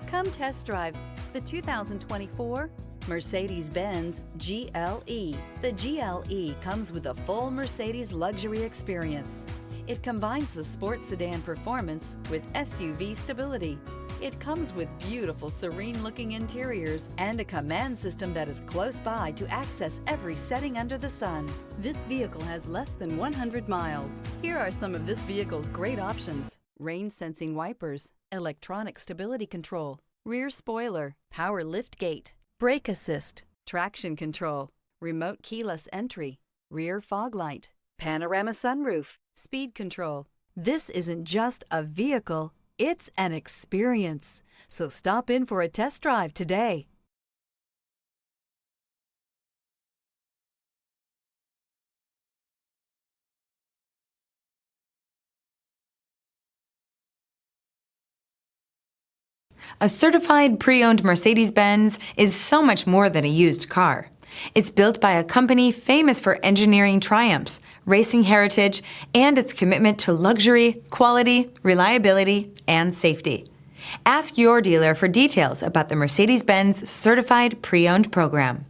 Come test drive the 2024 Mercedes-Benz GLE. The GLE comes with a full Mercedes luxury experience. It combines the sports sedan performance with SUV stability. It comes with beautiful, serene-looking interiors and a command system that is close by to access every setting under the sun. This vehicle has less than 100 miles. Here are some of this vehicle's great options: rain-sensing wipers, electronic stability control, rear spoiler, power liftgate, brake assist, traction control, remote keyless entry, rear fog light, panorama sunroof, speed control. This isn't just a vehicle, it's an experience. So stop in for a test drive today. A certified pre-owned Mercedes-Benz is so much more than a used car. It's built by a company famous for engineering triumphs, racing heritage, and its commitment to luxury, quality, reliability, and safety. Ask your dealer for details about the Mercedes-Benz Certified Pre-Owned program.